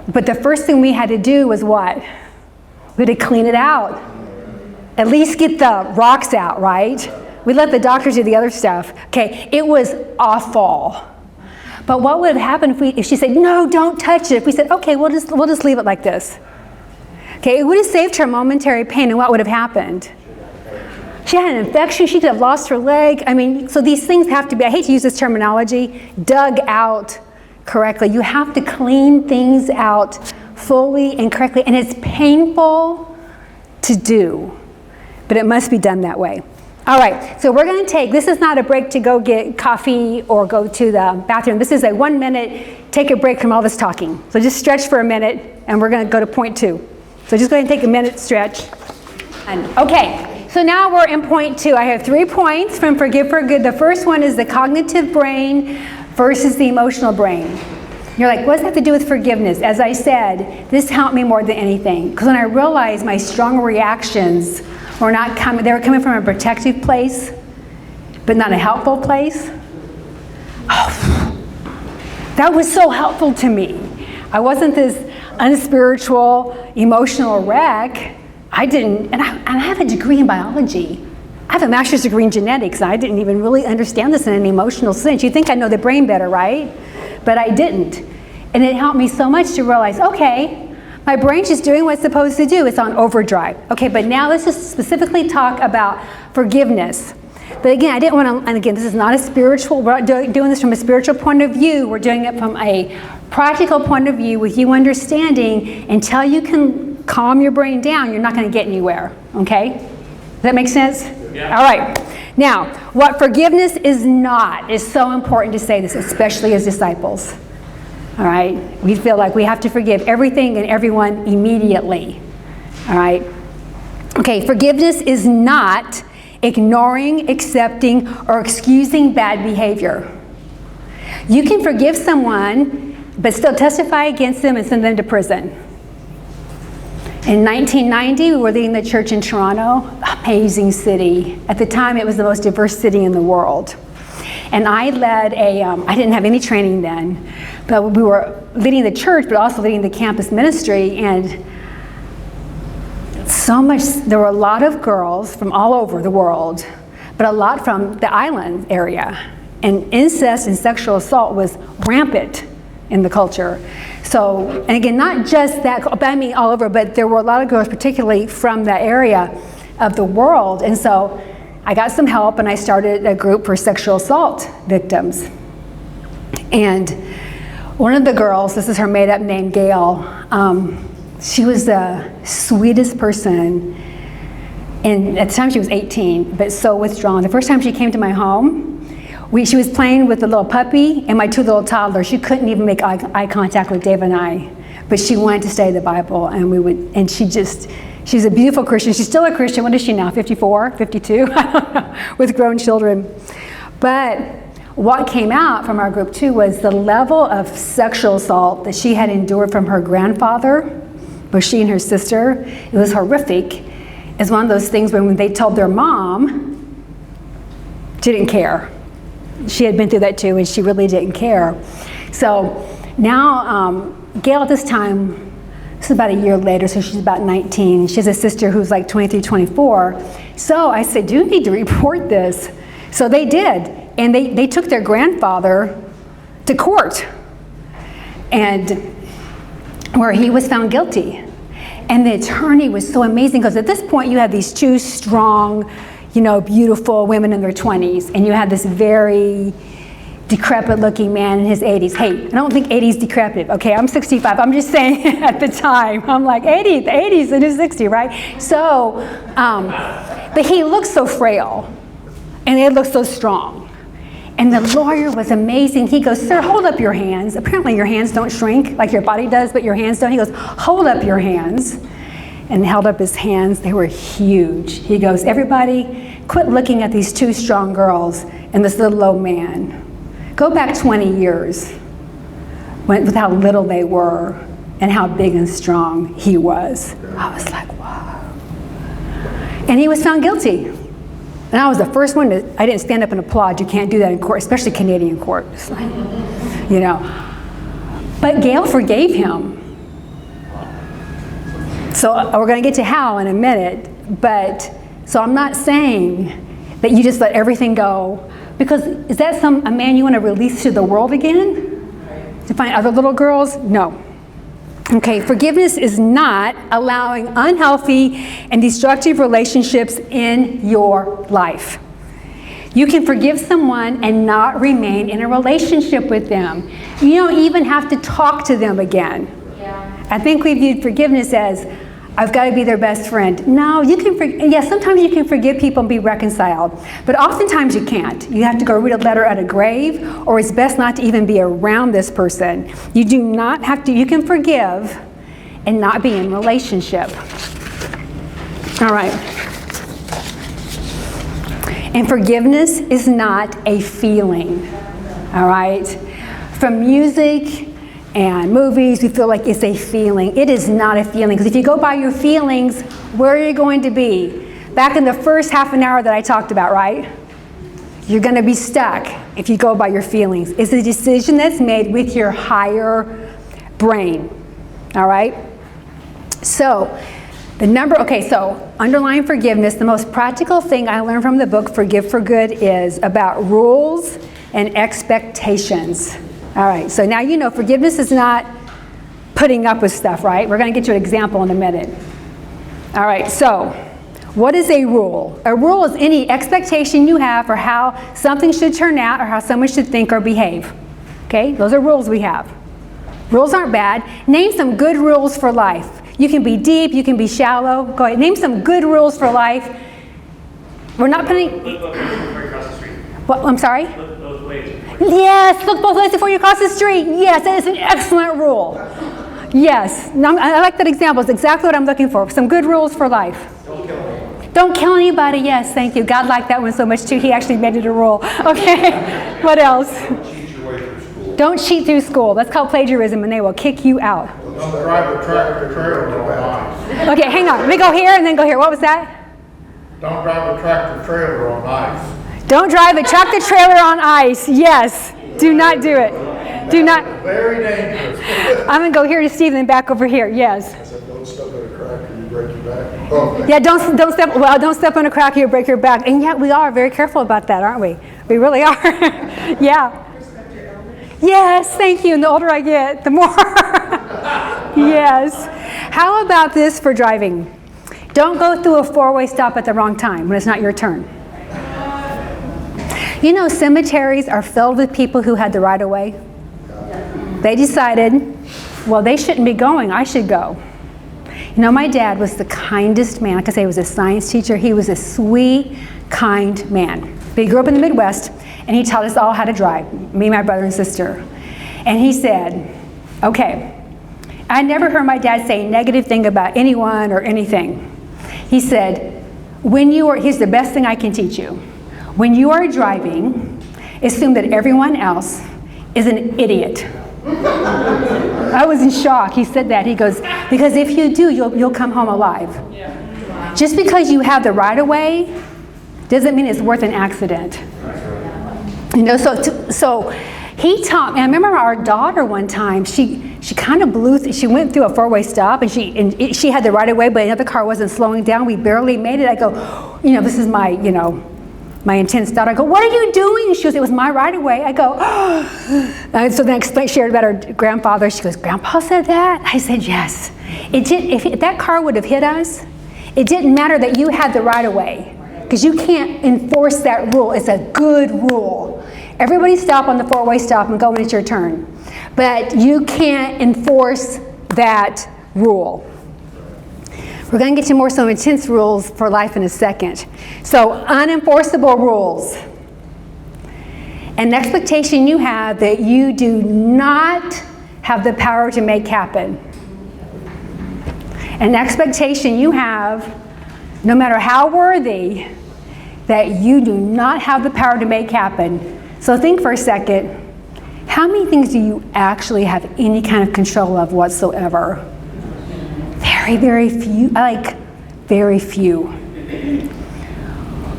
But the first thing we had to do was what? We had to clean it out. At least get the rocks out, right? We let the doctors do the other stuff. Okay, it was awful. But what would have happened if she said, no, don't touch it? If we said, okay, we'll just leave it like this. Okay, it would have saved her momentary pain, and what would have happened? She had an infection, she could have lost her leg. I mean, so these things have to be, I hate to use this terminology, dug out correctly. You have to clean things out fully and correctly, and it's painful to do, but it must be done that way. All right, so we're going to take, this is not a break to go get coffee or go to the bathroom. This is a 1 minute, take a break from all this talking. So just stretch for a minute, and we're going to go to point 2. So just go ahead and take a minute stretch. Okay, so now we're in point 2. I have 3 points from Forgive for Good. The first one is the cognitive brain versus the emotional brain. You're like, what does that have to do with forgiveness? As I said, this helped me more than anything, because when I realized my strong reactions were not coming, they were coming from a protective place, but not a helpful place. Oh, that was so helpful to me. I wasn't this unspiritual, emotional wreck. I didn't, and I have a degree in biology. I have a master's degree in genetics. I didn't even really understand this in an emotional sense. You'd think I know the brain better, right? But I didn't. And it helped me so much to realize, okay, my brain's just doing what it's supposed to do. It's on overdrive. Okay, but now let's just specifically talk about forgiveness. But again, I didn't want to, and again, this is not a spiritual, we're not doing this from a spiritual point of view. We're doing it from a practical point of view with you understanding. Until you can calm your brain down, you're not going to get anywhere, okay? Does that make sense? Yeah. All right. Now, what forgiveness is not is so important to say this, especially as disciples. All right? We feel like we have to forgive everything and everyone immediately. All right? Okay, forgiveness is not ignoring, accepting, or excusing bad behavior. You can forgive someone, but still testify against them and send them to prison. In 1990, we were leading the church in Toronto, amazing city. At the time, it was the most diverse city in the world. And I led I didn't have any training then, but we were leading the church, but also leading the campus ministry. And there were a lot of girls from all over the world, but a lot from the island area. And incest and sexual assault was rampant in the culture. So, and again, not just that, I mean all over, but there were a lot of girls, particularly from that area of the world. And so I got some help and I started a group for sexual assault victims. And one of the girls, this is her made up name, Gail, she was the sweetest person. And at the time she was 18, but so withdrawn. The first time she came to my home, she was playing with the little puppy and my two little toddlers. She couldn't even make eye contact with Dave and I, but she wanted to study the Bible, and she's a beautiful Christian. She's still a Christian. What is she now, 54, 52? I don't know, with grown children. But what came out from our group too was the level of sexual assault that she had endured from her grandfather, both she and her sister. It was horrific. It's one of those things when they told their mom, she didn't care. She had been through that too, and she really didn't care. So now, Gail at this time, this is about a year later, so she's about 19. She has a sister who's like 23, 24. So I said, you need to report this. So they did, and they took their grandfather to court, and where he was found guilty. And the attorney was so amazing, because at this point you had these two strong, beautiful women in their 20s, and you had this very decrepit looking man in his 80s. Hey, I don't think 80s decrepit. Okay, I'm 65. I'm just saying at the time, I'm like 80s and he's 60, right? So, but he looked so frail, and they looked so strong. And the lawyer was amazing. He goes, sir, hold up your hands. Apparently your hands don't shrink like your body does, but your hands don't. He goes, hold up your hands. And held up his hands. They were huge. He goes, everybody, quit looking at these two strong girls and this little old man. Go back 20 years with how little they were and how big and strong he was. I was like, wow. And he was found guilty. And I was the first one I didn't stand up and applaud. You can't do that in court, especially Canadian court. It's like, But Gail forgave him. So we're going to get to how in a minute, so I'm not saying that you just let everything go, because is that a man you want to release to the world again? To find other little girls? No. Okay, forgiveness is not allowing unhealthy and destructive relationships in your life. You can forgive someone and not remain in a relationship with them. You don't even have to talk to them again. I think we viewed forgiveness as, I've got to be their best friend. No, sometimes you can forgive people and be reconciled, but oftentimes you can't. You have to go read a letter at a grave, or it's best not to even be around this person. You do not have to, you can forgive and not be in relationship. All right. And forgiveness is not a feeling, all right? From music and movies, we feel like it's a feeling. It is not a feeling, because if you go by your feelings, where are you going to be? Back in the first half an hour that I talked about, right? You're going to be stuck if you go by your feelings. It's a decision that's made with your higher brain, all right? So Okay, so underline forgiveness. The most practical thing I learned from the book, Forgive for Good, is about rules and expectations. All right, so now you know forgiveness is not putting up with stuff, right? We're going to get you an example in a minute. All right, so what is a rule? A rule is any expectation you have for how something should turn out or how someone should think or behave. Okay, those are rules we have. Rules aren't bad. Name some good rules for life. You can be deep, you can be shallow. Go ahead, name some good rules for life. We're not putting... Look across the street. What, I'm sorry? Look both ways. Yes, look both ways before you cross the street. Yes, that is an excellent rule. Yes, no, I like that example. It's exactly what I'm looking for. Some good rules for life. Don't kill anyone. Don't kill anybody. Yes, thank you. God liked that one so much too. He actually made it a rule. Okay, what else? Cheat your way through school. Don't cheat through school. That's called plagiarism and they will kick you out. Don't drive a tractor trailer on ice. Okay, hang on. Let me go here and then go here. What was that? Don't drive a tractor trailer on ice. Don't drive a tractor trailer on ice. Yes. Do not do it. Do not. Very dangerous. I'm going to go here to Steve and then back over here. Yes. I said, don't step in a crack or you break your back. Oh, Yeah, don't step on a crack, you'll break your back. And yet we are very careful about that, aren't we? We really are. Yeah. Yes, thank you. And the older I get, the more. Yes. How about this for driving? Don't go through a four-way stop at the wrong time when it's not your turn. You know, cemeteries are filled with people who had the right of way. They decided, well, they shouldn't be going, I should go. You know, my dad was the kindest man. I could say he was a science teacher. He was a sweet, kind man. But he grew up in the Midwest, and he taught us all how to drive, me, my brother, and sister. And he said, okay, I never heard my dad say a negative thing about anyone or anything. He said, here's the best thing I can teach you. When you are driving, assume that everyone else is an idiot. I was in shock. He said that. He goes, because if you do, you'll come home alive. Yeah. Just because you have the right of way doesn't mean it's worth an accident. You know, so he taught me. I remember our daughter one time. She kind of she went through a four-way stop, and she had the right of way, but another car wasn't slowing down. We barely made it. I go, you know, this is my intense thought. I go, what are you doing? She goes, it was my right of way. I go, oh. So then I shared about her grandfather. She goes, Grandpa said that? I said, yes. If that car would have hit us, it didn't matter that you had the right of way, because you can't enforce that rule. It's a good rule. Everybody stop on the four-way stop and go when it's your turn. But you can't enforce that rule. We're going to get to some intense rules for life in a second. So, unenforceable rules. An expectation you have that you do not have the power to make happen. An expectation you have, no matter how worthy, that you do not have the power to make happen. So think for a second, how many things do you actually have any kind of control of whatsoever? Very, very few, very few.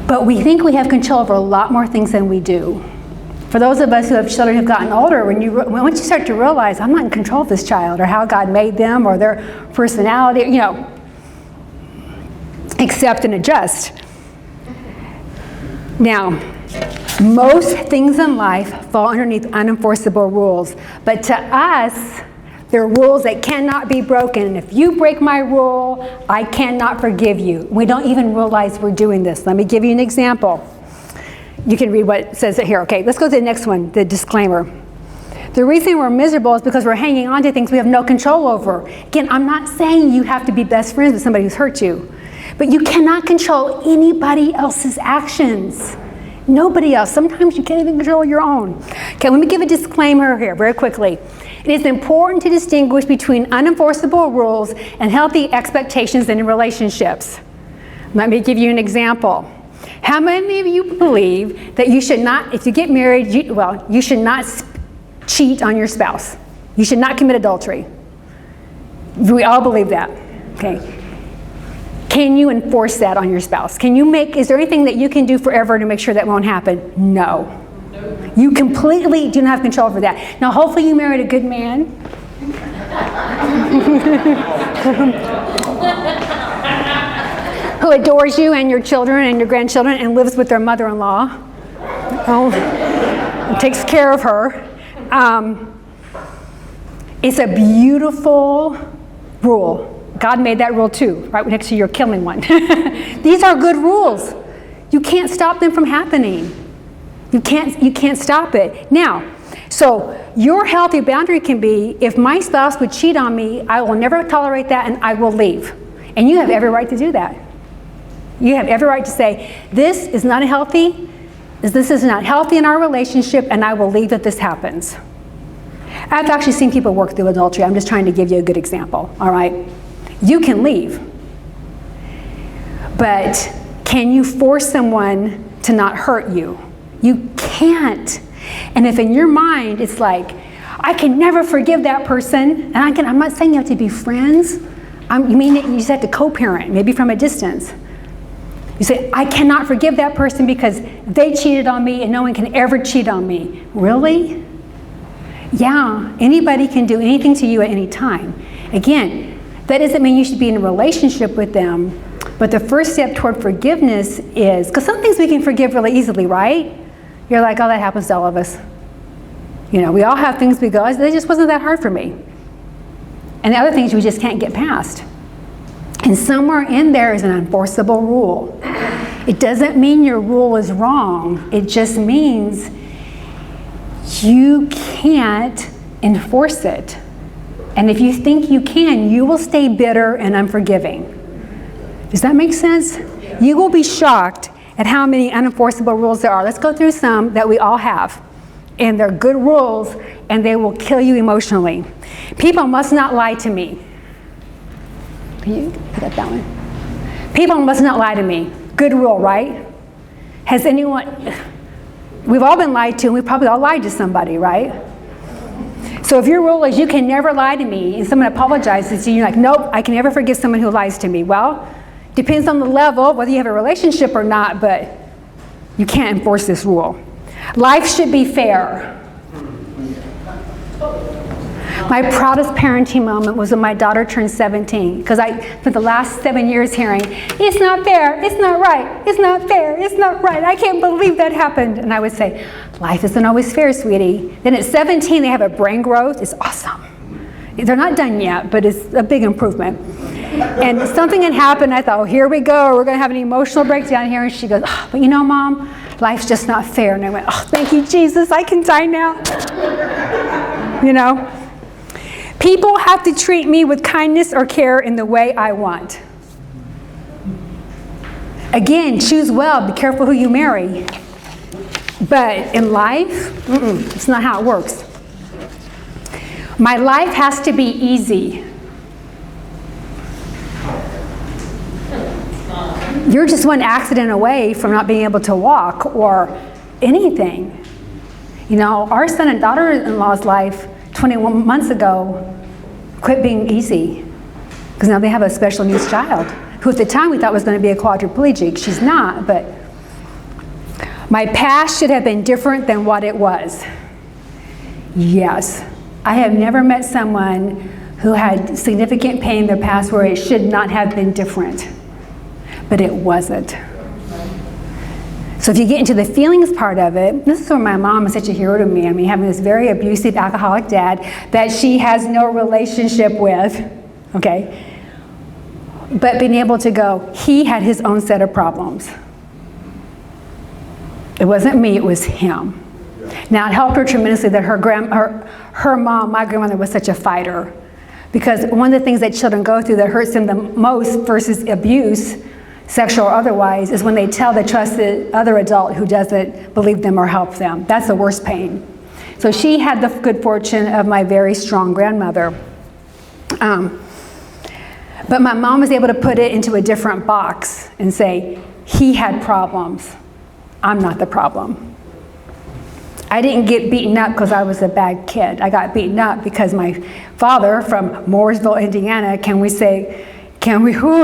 But we think we have control over a lot more things than we do. For those of us who have children who've gotten older, once you start to realize, I'm not in control of this child, or how God made them, or their personality, accept and adjust. Now, most things in life fall underneath unenforceable rules, but to us, they're rules that cannot be broken. And if you break my rule, I cannot forgive you. We don't even realize we're doing this. Let me give you an example. You can read what it says here. Okay, let's go to the next one, the disclaimer. The reason we're miserable is because we're hanging on to things we have no control over. Again, I'm not saying you have to be best friends with somebody who's hurt you, but you cannot control anybody else's actions. Nobody else. Sometimes you can't even control your own. Okay, let me give a disclaimer here very quickly. It is important to distinguish between unenforceable rules and healthy expectations in relationships. Let me give you an example. How many of you believe that you should not, if you get married, you should not cheat on your spouse? You should not commit adultery. We all believe that. Okay. Can you enforce that on your spouse? Is there anything that you can do forever to make sure that won't happen? No. You completely do not have control over that. Now, hopefully you married a good man. who adores you and your children and your grandchildren and lives with their mother-in-law. Oh, takes care of her. It's a beautiful rule. God made that rule too, right next to your killing one. These are good rules. You can't stop them from happening. You can't stop it. Now, so your healthy boundary can be, if my spouse would cheat on me, I will never tolerate that and I will leave. And you have every right to do that. You have every right to say, this is not healthy in our relationship, and I will leave if this happens. I've actually seen people work through adultery. I'm just trying to give you a good example, all right? You can leave. But can you force someone to not hurt you? You can't. And if in your mind it's like, I can never forgive that person, and I'm not saying you have to be friends. You mean you just have to co-parent, maybe from a distance. You say, I cannot forgive that person because they cheated on me and no one can ever cheat on me. Really? Yeah, anybody can do anything to you at any time. Again, that doesn't mean you should be in a relationship with them, but the first step toward forgiveness is, because some things we can forgive really easily, right? You're like, oh, that happens to all of us. You know, we all have things we go, it just wasn't that hard for me. And the other things we just can't get past. And somewhere in there is an enforceable rule. It doesn't mean your rule is wrong. It just means you can't enforce it. And if you think you can, you will stay bitter and unforgiving. Does that make sense? You will be shocked at how many unenforceable rules there are. Let's go through some that we all have. And they're good rules, and they will kill you emotionally. People must not lie to me. Can you put up that one? People must not lie to me. Good rule, right? Has anyone... We've all been lied to, and we probably all lied to somebody, right? So if your rule is you can never lie to me, and someone apologizes to you, you're like, nope, I can never forgive someone who lies to me. Well, depends on the level, whether you have a relationship or not, but you can't enforce this rule. Life should be fair. My proudest parenting moment was when my daughter turned 17, because I spent the last 7 years hearing, it's not fair, it's not right, it's not fair, it's not right, I can't believe that happened. And I would say, life isn't always fair, sweetie. Then at 17, they have a brain growth. It's awesome. They're not done yet, but it's a big improvement. And something had happened. I thought, oh, here we go. We're going to have an emotional breakdown here. And she goes, oh, but you know, Mom, life's just not fair. And I went, oh, thank you, Jesus. I can die now. You know? People have to treat me with kindness or care in the way I want. Again, choose well. Be careful who you marry. But in life, it's not how it works. My life has to be easy. You're just one accident away from not being able to walk or anything. You know, our son and daughter-in-law's life 21 months ago quit being easy because now they have a special needs child who at the time we thought was going to be a quadriplegic. She's not, but my past should have been different than what it was. Yes, I have never met someone who had significant pain in their past where it should not have been different, but it wasn't. So if you get into the feelings part of it, this is where my mom is such a hero to me. I mean, having this very abusive alcoholic dad that she has no relationship with, okay? But being able to go, he had his own set of problems. It wasn't me, it was him. Now, it helped her tremendously that her mom, my grandmother, was such a fighter. Because one of the things that children go through that hurts them the most versus abuse, sexual or otherwise, is when they tell the trusted other adult who doesn't believe them or help them. That's the worst pain. So she had the good fortune of my very strong grandmother. But my mom was able to put it into a different box and say, he had problems. I'm not the problem. I didn't get beaten up because I was a bad kid. I got beaten up because my father from Mooresville, Indiana,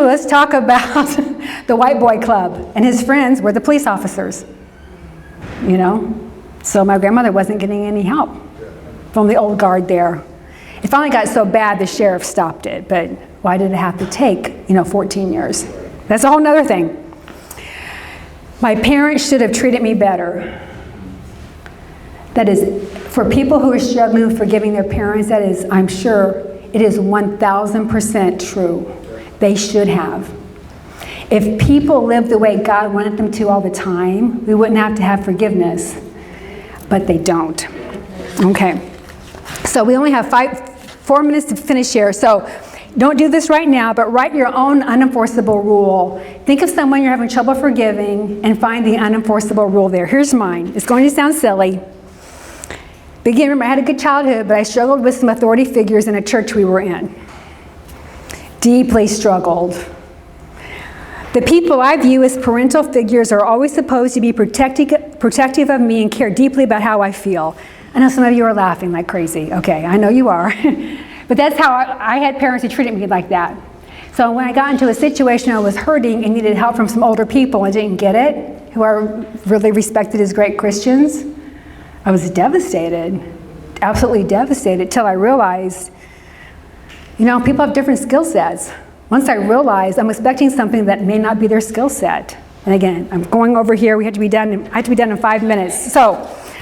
let's talk about the white boy club. And his friends were the police officers, you know? So my grandmother wasn't getting any help from the old guard there. It finally got so bad the sheriff stopped it, but why did it have to take, 14 years? That's a whole nother thing. My parents should have treated me better. That is, for people who are struggling with forgiving their parents, that is, I'm sure, it is 1,000% true. They should have. If people lived the way God wanted them to all the time, we wouldn't have to have forgiveness. But they don't. Okay. So we only have 4 minutes to finish here. So don't do this right now, but write your own unenforceable rule. Think of someone you're having trouble forgiving and find the unenforceable rule there. Here's mine. It's going to sound silly. Again, remember, I had a good childhood, but I struggled with some authority figures in a church we were in. Deeply struggled. The people I view as parental figures are always supposed to be protective of me and care deeply about how I feel. I know some of you are laughing like crazy. Okay, I know you are. But that's how I had parents who treated me like that. So when I got into a situation I was hurting and needed help from some older people and didn't get it, who I really respected as great Christians, I was devastated, absolutely devastated, till I realized, people have different skill sets. Once I realized I'm expecting something that may not be their skill set. And again, I'm going over here. I have to be done in 5 minutes. So,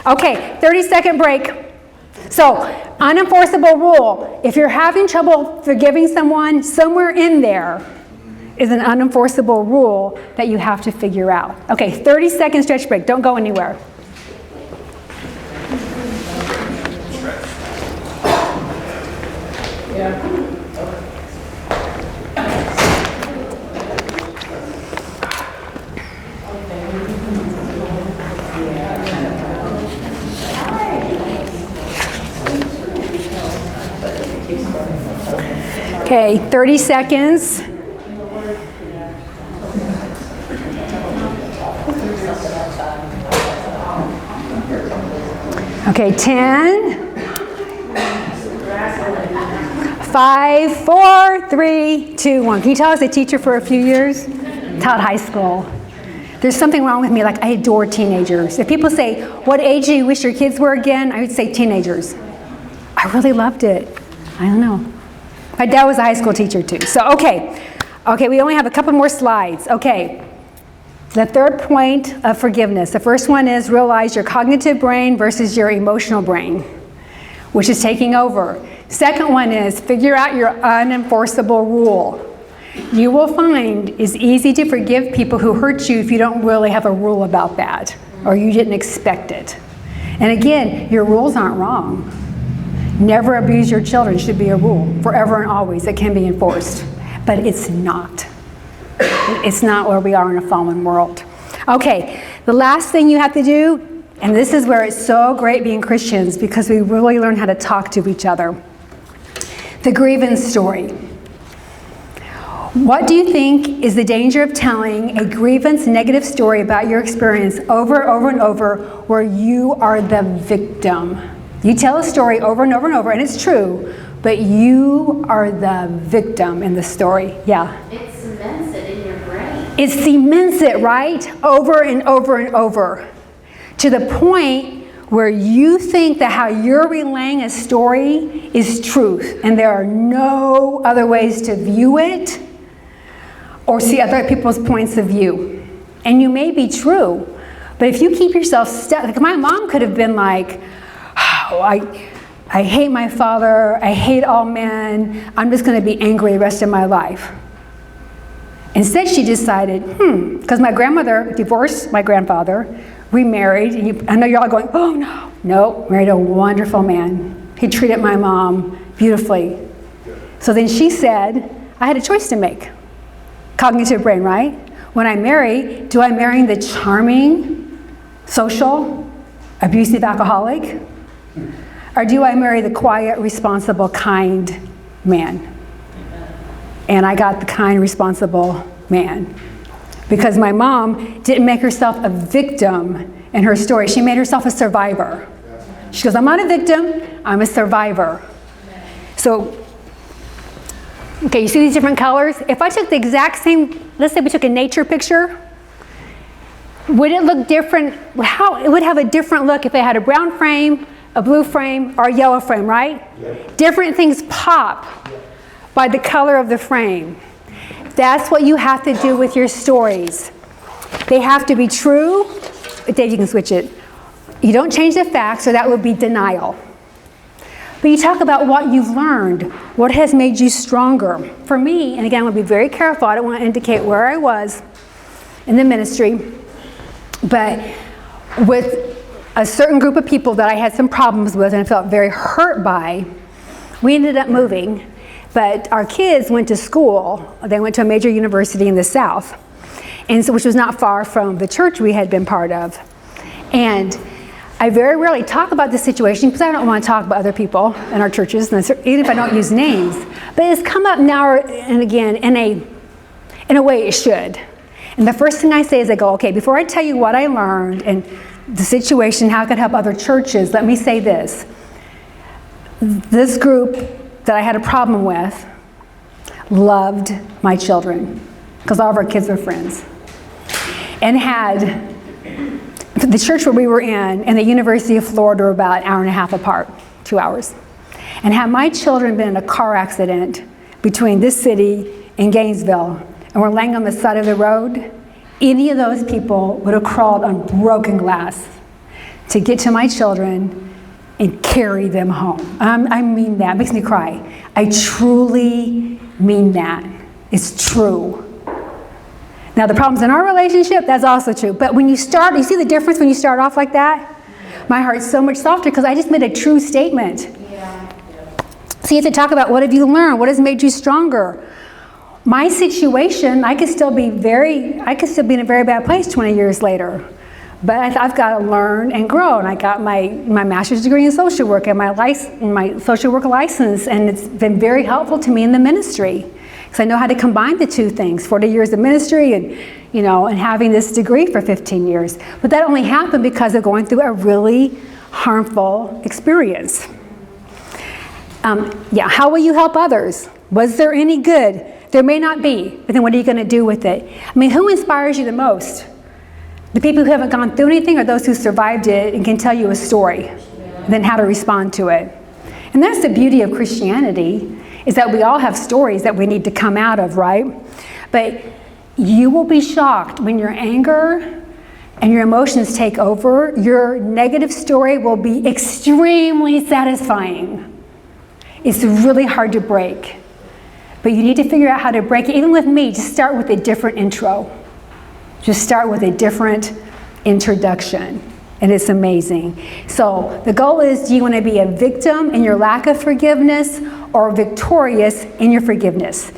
okay, 30-second break. So, unenforceable rule. If you're having trouble forgiving someone, somewhere in there is an unenforceable rule that you have to figure out. Okay, 30-second stretch break. Don't go anywhere. Okay, 30 seconds. Okay, 10, 5, 4, 3, 2, 1. Can you tell I was a teacher for a few years? Taught high school. There's something wrong with me, like I adore teenagers. If people say, what age do you wish your kids were again? I would say teenagers. I really loved it. I don't know. My dad was a high school teacher too. So, okay, we only have a couple more slides. Okay, the third point of forgiveness. The first one is realize your cognitive brain versus your emotional brain, which is taking over. Second one is figure out your unenforceable rule. You will find it's easy to forgive people who hurt you if you don't really have a rule about that, or you didn't expect it. And again, your rules aren't wrong. Never abuse your children should be a rule, forever and always. It can be enforced, but it's not. It's not where we are in a fallen world. Okay, the last thing you have to do, and this is where it's so great being Christians, because we really learn how to talk to each other. The grievance story. What do you think is the danger of telling a grievance negative story about your experience over and over where you are the victim? You tell a story over and over and over, and it's true, but you are the victim in the story. Yeah? It cements it in your brain. It cements it, right? Over and over and over. To the point where you think that how you're relaying a story is truth, and there are no other ways to view it or see other people's points of view. And you may be true, but if you keep yourself stuck, like my mom could have been like, oh, I hate my father, I hate all men, I'm just going to be angry the rest of my life. Instead, she decided, because my grandmother divorced my grandfather, remarried, and I know you're all going, oh no. No, married a wonderful man. He treated my mom beautifully. So then she said, I had a choice to make. Cognitive brain, right? When I marry, do I marry the charming, social, abusive alcoholic? Or do I marry the quiet, responsible, kind man? And I got the kind, responsible man. Because my mom didn't make herself a victim in her story. She made herself a survivor. She goes, I'm not a victim, I'm a survivor. So, okay, you see these different colors? If I took the exact same, let's say we took a nature picture, would it look different? How it would have a different look if it had a brown frame, a blue frame, or a yellow frame, right? Yeah. Different things pop by the color of the frame. That's what you have to do with your stories. They have to be true. Dave, you can switch it. You don't change the facts, or that would be denial. But you talk about what you've learned, what has made you stronger. For me, and again, I want to be very careful, I don't want to indicate where I was in the ministry, but with a certain group of people that I had some problems with and I felt very hurt by, we ended up moving. But our kids went to school. They went to a major university in the South, and so, which was not far from the church we had been part of. And I very rarely talk about this situation because I don't want to talk about other people in our churches, even if I don't use names. But it's come up now and again in a way it should. And the first thing I say is I go, okay, before I tell you what I learned and the situation, how it could help other churches, let me say this. This group that I had a problem with loved my children, because all of our kids are friends, and had the church where we were in and the University of Florida were about an hour and a half apart, 2 hours. And had my children been in a car accident between this city and Gainesville and were laying on the side of the road, any of those people would have crawled on broken glass to get to my children and carry them home. I mean that. It makes me cry. I truly mean that. It's true. Now, the problems in our relationship, that's also true. But when you start, you see the difference when you start off like that? My heart's so much softer because I just made a true statement. So you have to talk about, what have you learned? What has made you stronger? My situation, I could still be in a very bad place 20 years later. But I've got to learn and grow. And I got my master's degree in social work and my social work license. And it's been very helpful to me in the ministry. Because I know how to combine the two things, 40 years of ministry and having this degree for 15 years. But that only happened because of going through a really harmful experience. How will you help others? Was there any good? There may not be, but then what are you going to do with it? I mean, who inspires you the most? The people who haven't gone through anything, or those who survived it and can tell you a story, then how to respond to it? And that's the beauty of Christianity, is that we all have stories that we need to come out of, right? But you will be shocked when your anger and your emotions take over. Your negative story will be extremely satisfying. It's really hard to break. But you need to figure out how to break it. Even with me, just start with a different intro. Just start with a different introduction. And it's amazing. So the goal is, do you want to be a victim in your lack of forgiveness or victorious in your forgiveness?